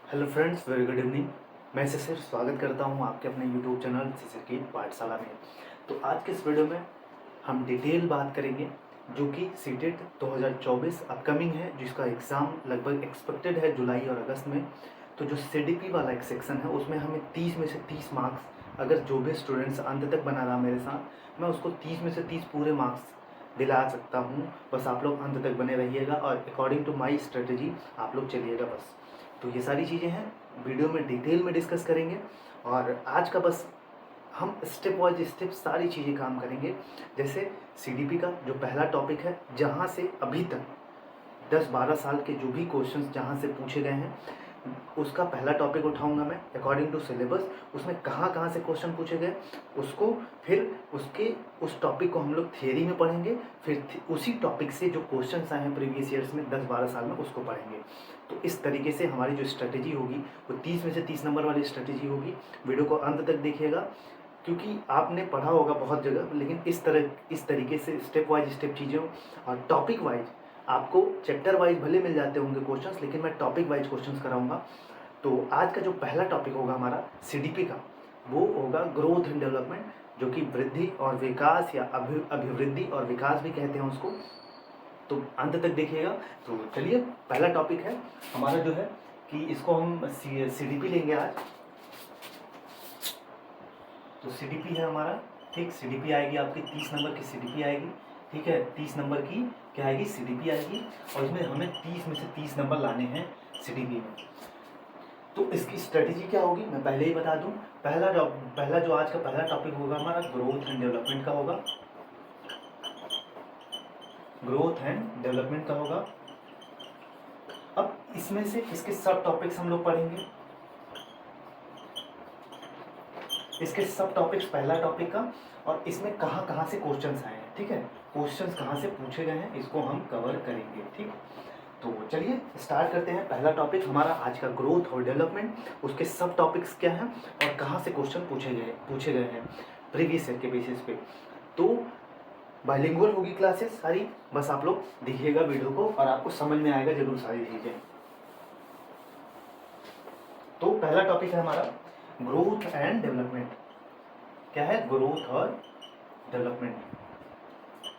Hello friends, very good evening. मैं सिर्फ स्वागत करता हूं आपके अपने यूट्यूब चैनल सिसर की पाठशाला में। तो आज के इस वीडियो में हम डिटेल बात करेंगे जो कि सीटेट 2024 अपकमिंग है, जिसका एग्ज़ाम लगभग एक्सपेक्टेड है जुलाई और अगस्त में। तो जो सीडीपी वाला एक सेक्शन है उसमें हमें 30 में से 30 मार्क्स, अगर जो भी स्टूडेंट्स अंत तक बना रहा मेरे साथ, मैं उसको 30 में से 30 पूरे मार्क्स दिला सकता हूँ। बस आप लोग अंत तक बने रहिएगा और अकॉर्डिंग टू माई स्ट्रेटजी आप लोग चलिएगा बस। तो ये सारी चीज़ें हैं, वीडियो में डिटेल में डिस्कस करेंगे। और आज का बस हम स्टेप वाइज स्टेप सारी चीज़ें काम करेंगे। जैसे सीडीपी का जो पहला टॉपिक है, जहाँ से अभी तक 10-12 साल के जो भी क्वेश्चंस जहाँ से पूछे गए हैं, उसका पहला टॉपिक उठाऊंगा मैं अकॉर्डिंग टू सिलेबस। उसमें कहाँ कहाँ से क्वेश्चन पूछे गए उसको, फिर उसके उस टॉपिक को हम लोग थियरी में पढ़ेंगे, फिर उसी टॉपिक से जो क्वेश्चंस आए हैं प्रीवियस ईयर्स में 10-12 साल में उसको पढ़ेंगे। तो इस तरीके से हमारी जो स्ट्रेटेजी होगी वो 30 में से 30 नंबर वाली स्ट्रेटेजी होगी। वीडियो को अंत तक देखिएगा, क्योंकि आपने पढ़ा होगा बहुत जगह, लेकिन इस तरीके से स्टेप वाइज स्टेप चीज़ों और टॉपिक वाइज आपको चैप्टर वाइज भले मिल जाते होंगे क्वेश्चंस, लेकिन मैं टॉपिक वाइज क्वेश्चंस कराऊंगा। तो आज का जो पहला टॉपिक होगा हमारा सीडीपी का, वो होगा ग्रोथ एंड डेवलपमेंट, जो कि वृद्धि और विकास या अभिवृद्धि और विकास भी कहते हैं उसको। तो अंत तक देखिएगा। तो चलिए, पहला टॉपिक है हमारा जो है कि इसको हम सीडीपी लेंगे आज। तो सीडीपी है हमारा, ठीक। सीडीपी आएगी आपकी 30 नंबर की सीडीपी आएगी, ठीक है। 30 नंबर की क्या आएगी, सीडीपी आएगी। और इसमें हमें 30 में से 30 नंबर लाने हैं सीडीपी में। तो इसकी स्ट्रेटेजी क्या होगी मैं पहले ही बता दूं। पहला जो आज का पहला टॉपिक होगा हमारा ग्रोथ एंड डेवलपमेंट का होगा। ग्रोथ एंड डेवलपमेंट का होगा। अब इसमें से इसके सब टॉपिक्स हम लोग पढ़ेंगे। इसके सब टॉपिक्स, पहला टॉपिक का, और इसमें कहाँ कहाँ से क्वेश्चंस आए हैं, ठीक है। क्वेश्चंस कहाँ से पूछे गए हैं इसको हम कवर करेंगे, ठीक। तो चलिए स्टार्ट करते हैं। पहला टॉपिक हमारा आज का ग्रोथ और डेवलपमेंट, उसके सब टॉपिक्स क्या हैं और कहाँ से क्वेश्चन पूछे गए हैं प्रीवियस ईयर के बेसिस पे। तो बाइलिंगुअल होगी क्लासेस सारी, बस आप लोग देखिएगा वीडियो को और आपको समझ में आएगा जरूर सारी चीज़ें। तो पहला टॉपिक है हमारा ग्रोथ एंड डेवलपमेंट। क्या है, ग्रोथ और डेवलपमेंट।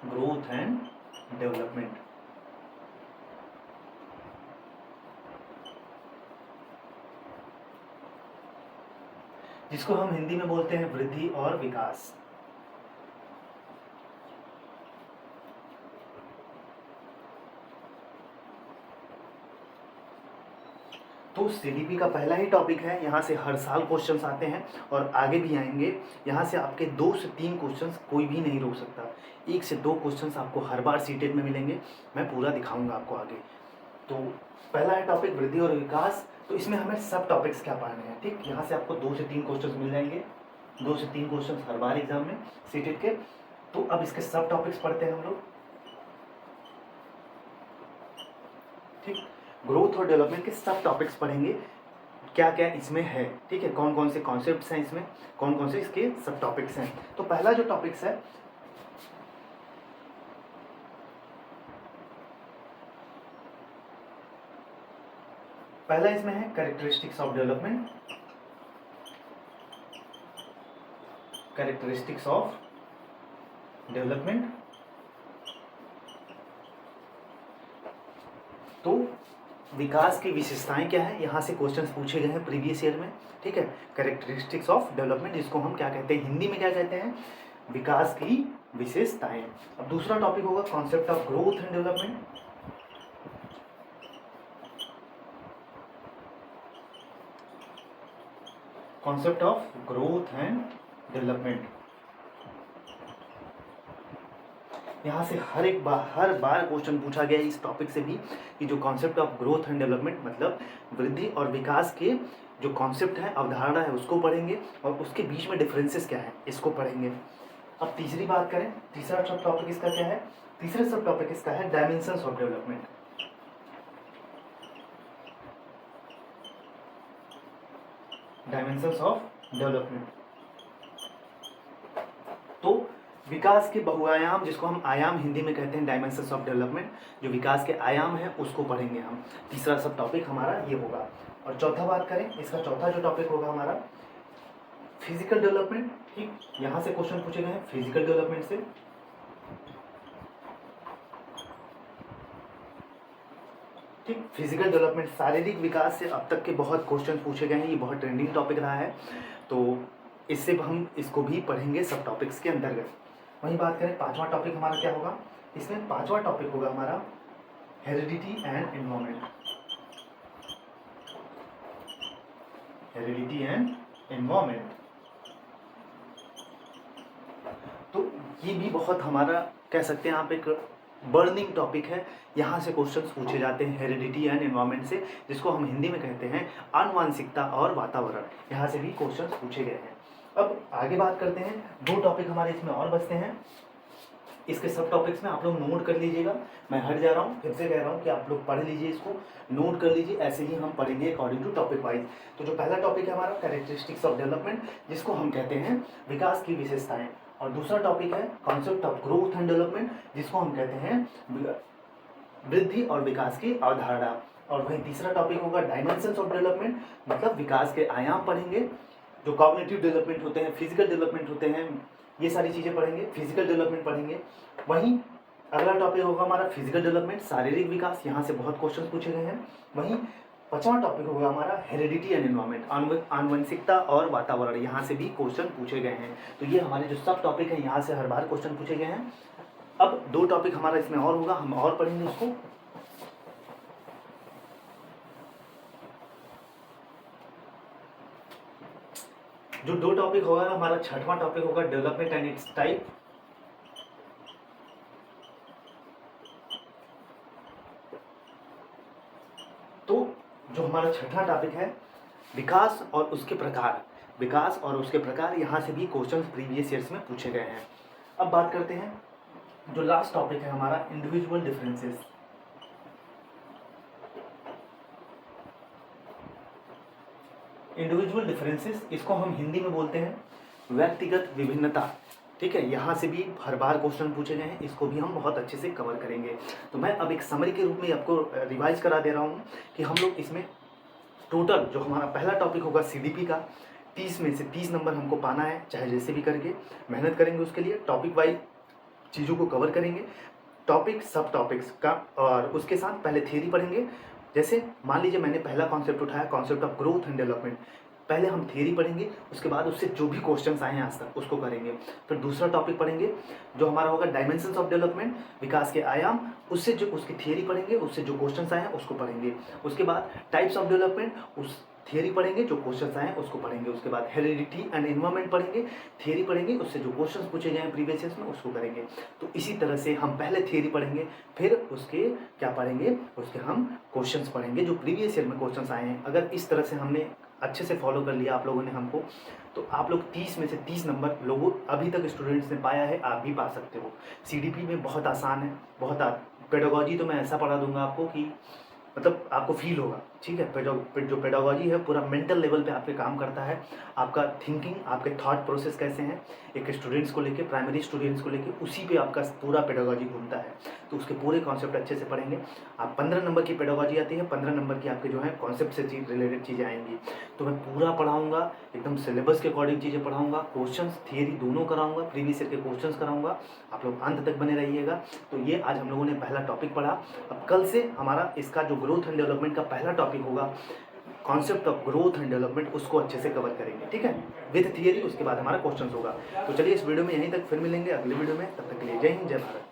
ग्रोथ एंड डेवलपमेंट, जिसको हम हिंदी में बोलते हैं वृद्धि और विकास। तो सीडीपी का पहला ही टॉपिक है, यहाँ से हर साल क्वेश्चंस आते हैं और आगे भी आएंगे। यहाँ से आपके 2 से 3 क्वेश्चंस कोई भी नहीं रोक सकता। 1 से 2 क्वेश्चंस आपको हर बार सीटेट में मिलेंगे, मैं पूरा दिखाऊंगा आपको आगे। तो पहला है टॉपिक वृद्धि और विकास। तो इसमें हमें सब टॉपिक्स क्या पढ़ने हैं, ठीक। यहाँ से आपको 2 से 3 क्वेश्चंस मिल जाएंगे, 2 से 3 क्वेश्चंस हर बार एग्जाम में सीटेट के। तो अब इसके सब टॉपिक्स पढ़ते हैं हम लोग, ठीक। ग्रोथ और डेवलपमेंट के सब टॉपिक्स पढ़ेंगे, क्या क्या इसमें है, ठीक है। कौन कौन से कॉन्सेप्ट्स हैं इसमें, कौन कौन से इसके सब टॉपिक्स हैं। तो पहला जो टॉपिक्स है, पहला इसमें है characteristics of development. Characteristics of development. तो विकास की विशेषताएं क्या है, यहाँ से क्वेश्चंस पूछे गए हैं प्रीवियस ईयर में, ठीक है। कैरेक्टरिस्टिक्स ऑफ डेवलपमेंट, जिसको हम क्या कहते हैं, हिंदी में क्या कहते हैं, विकास की विशेषताएं। अब दूसरा टॉपिक होगा concept of growth and development. Concept of growth and development, यहाँ से हर बार क्वेश्चन पूछा गया इस टॉपिक से भी कि जो concept of growth and development मतलब वृद्धि और विकास के जो कॉन्सेप्ट है, अवधारणा है, उसको पढ़ेंगे और उसके बीच में डिफरेंसेस क्या है इसको पढ़ेंगे। अब तीसरी बात करें, तीसरा सब टॉपिक इसका क्या है, तीसरा सब टॉपिक इसका है dimensions of development. Dimensions of development, तो विकास के बहुआयाम, जिसको हम आयाम हिंदी में कहते हैं डायमेंशंस ऑफ डेवलपमेंट, जो विकास के आयाम हैं उसको पढ़ेंगे हम। तीसरा सब टॉपिक हमारा ये होगा। और चौथा बात करें, इसका चौथा जो टॉपिक होगा हमारा फिजिकल डेवलपमेंट। ठीक, यहाँ से क्वेश्चन पूछे गए हैं फिजिकल डेवलपमेंट से। ठीक, फिजिकल डेवलपमेंट, शारीरिक विकास से अब तक के बहुत क्वेश्चन पूछे गए हैं, ये बहुत ट्रेंडिंग टॉपिक रहा है, तो इससे हम इसको भी पढ़ेंगे सब टॉपिक्स के अंतर्गत। वहीं बात करें पांचवा टॉपिक हमारा क्या होगा, इसमें पांचवा टॉपिक होगा हमारा heredity and environment. Heredity and environment, तो ये भी बहुत हमारा कह सकते हैं आप एक बर्निंग टॉपिक है। यहाँ से क्वेश्चंस पूछे जाते हैं हेरिडिटी एंड एनवायरनमेंट से, जिसको हम हिंदी में कहते हैं आनुवंशिकता और वातावरण। यहाँ से भी क्वेश्चंस पूछे गए हैं। अब आगे बात करते हैं, दो टॉपिक हमारे इसमें और बचते हैं। इसके सब टॉपिक्स में आप लोग नोट कर लीजिएगा, मैं हट जा रहा हूँ, फिर से कह रहा हूँ कि आप लोग पढ़ लीजिए, इसको नोट कर लीजिए, ऐसे ही हम पढ़ेंगे अकॉर्डिंग टू टॉपिक वाइज। तो जो पहला टॉपिक है हमारा कैरेक्टरिस्टिक्स ऑफ डेवलपमेंट, जिसको हम कहते हैं विकास की विशेषताएं, और दूसरा टॉपिक है concept of growth and development, जिसको हम कहते हैं वृद्धि और विकास की अवधारणा। और वहीं तीसरा टॉपिक होगा डायमेंशंस ऑफ डेवलपमेंट, मतलब विकास के आयाम पढ़ेंगे। जो कॉग्निटिव डेवलपमेंट होते हैं, फिजिकल डेवलपमेंट होते हैं, ये सारी चीज़ें पढ़ेंगे, फिजिकल डेवलपमेंट पढ़ेंगे। वहीं अगला टॉपिक होगा हमारा फिजिकल डेवलपमेंट, शारीरिक विकास, यहाँ से बहुत क्वेश्चन पूछे गए हैं। वहीं पांचवा टॉपिक होगा हमारा हेरिडिटी एंड एनवायरनमेंट, आनुवंशिकता और वातावरण, यहाँ से भी क्वेश्चन पूछे गए हैं। तो ये हमारे जो सब टॉपिक हैं, यहाँ से हर बार क्वेश्चन पूछे गए हैं। अब दो टॉपिक हमारा इसमें और होगा, हम और पढ़ेंगे उसको। जो दो टॉपिक होगा हमारा छठवां टॉपिक होगा डेवलपमेंट एंड इट्स टाइप। तो जो हमारा छठा टॉपिक है विकास और उसके प्रकार, विकास और उसके प्रकार, यहाँ से भी क्वेश्चंस प्रीवियस ईयर्स में पूछे गए हैं। अब बात करते हैं जो लास्ट टॉपिक है हमारा इंडिविजुअल डिफरेंसेस। इंडिविजुअल डिफरेंसेस, इसको हम हिंदी में बोलते हैं व्यक्तिगत विभिन्नता। ठीक है, यहाँ से भी हर बार क्वेश्चन पूछे गए हैं, इसको भी हम बहुत अच्छे से कवर करेंगे। तो मैं अब एक समरी के रूप में आपको रिवाइज करा दे रहा हूँ कि हम लोग इसमें टोटल जो हमारा पहला टॉपिक होगा सीडीपी का, 30 में से 30 नंबर हमको पाना है, चाहे जैसे भी करके मेहनत करेंगे उसके लिए। टॉपिक वाइज चीज़ों को कवर करेंगे, टॉपिक सब टॉपिक्स का, और उसके साथ पहले थियरी पढ़ेंगे। जैसे मान लीजिए मैंने पहला कॉन्सेप्ट उठाया, concept of growth and development, पहले हम थियरी पढ़ेंगे, उसके बाद उससे जो भी क्वेश्चंस आए हैं आज तक उसको करेंगे। फिर दूसरा टॉपिक पढ़ेंगे जो हमारा होगा डायमेंशंस ऑफ डेवलपमेंट, विकास के आयाम, उससे जो उसकी थियरी पढ़ेंगे, उससे जो क्वेश्चंस आए हैं उसको पढ़ेंगे। उसके बाद टाइप्स ऑफ डेवलपमेंट, उस थियरी पढ़ेंगे, जो क्वेश्चंस आए हैं उसको पढ़ेंगे। उसके बाद हेरिडिटी एंड एनवायरनमेंट पढ़ेंगे, थियरी पढ़ेंगे, उससे जो क्वेश्चंस पूछे गए हैं प्रीवियस ईयर्स में उसको करेंगे। तो इसी तरह से हम पहले थियरी पढ़ेंगे, फिर उसके क्या पढ़ेंगे, उसके हम क्वेश्चंस पढ़ेंगे जो प्रीवियस ईयर में क्वेश्चंस आए हैं। अगर इस तरह से हमने अच्छे से फॉलो कर लिया आप लोगों ने हमको, तो आप लोग 30 में से 30 नंबर लोगों अभी तक स्टूडेंट्स ने पाया है, आप भी पा सकते हो। सीडीपी में बहुत आसान है, बहुत पेडागॉजी तो मैं ऐसा पढ़ा दूंगा आपको कि मतलब आपको फील होगा। ठीक है, जो पेडागॉजी है पूरा मेंटल लेवल पे आपके काम करता है, आपका थिंकिंग, आपके थॉट प्रोसेस कैसे हैं एक स्टूडेंट्स को लेके, प्राइमरी स्टूडेंट्स को लेके, उसी पे आपका पूरा पेडागॉजी घूमता है। तो उसके पूरे कॉन्सेप्ट अच्छे से पढ़ेंगे आप। 15 नंबर की पेडागॉजी आती है, 15 नंबर की आपके जो है कॉन्सेप्ट से रिलेटेड चीज़ें आएंगी। तो मैं पूरा पढ़ाऊँगा, एकदम सिलेबस के अकॉर्डिंग चीज़ें पढ़ाऊँगा, क्वेश्चंस थियरी दोनों कराऊँगा, प्रीवियस ईयर के क्वेश्चंस कराऊँगा। आप लोग अंत तक बने रहिएगा। तो ये आज हम लोगों ने पहला टॉपिक पढ़ा। अब कल से हमारा इसका जो ग्रोथ एंड डेवलपमेंट का पहला टॉपिक होगा concept of growth and development, उसको अच्छे से कवर करेंगे। ठीक है, विद थियरी, उसके बाद हमारा क्वेश्चंस होगा। तो चलिए इस वीडियो में यहीं तक, फिर मिलेंगे अगले वीडियो में, तब तक के लिए जय हिंद, जय भारत।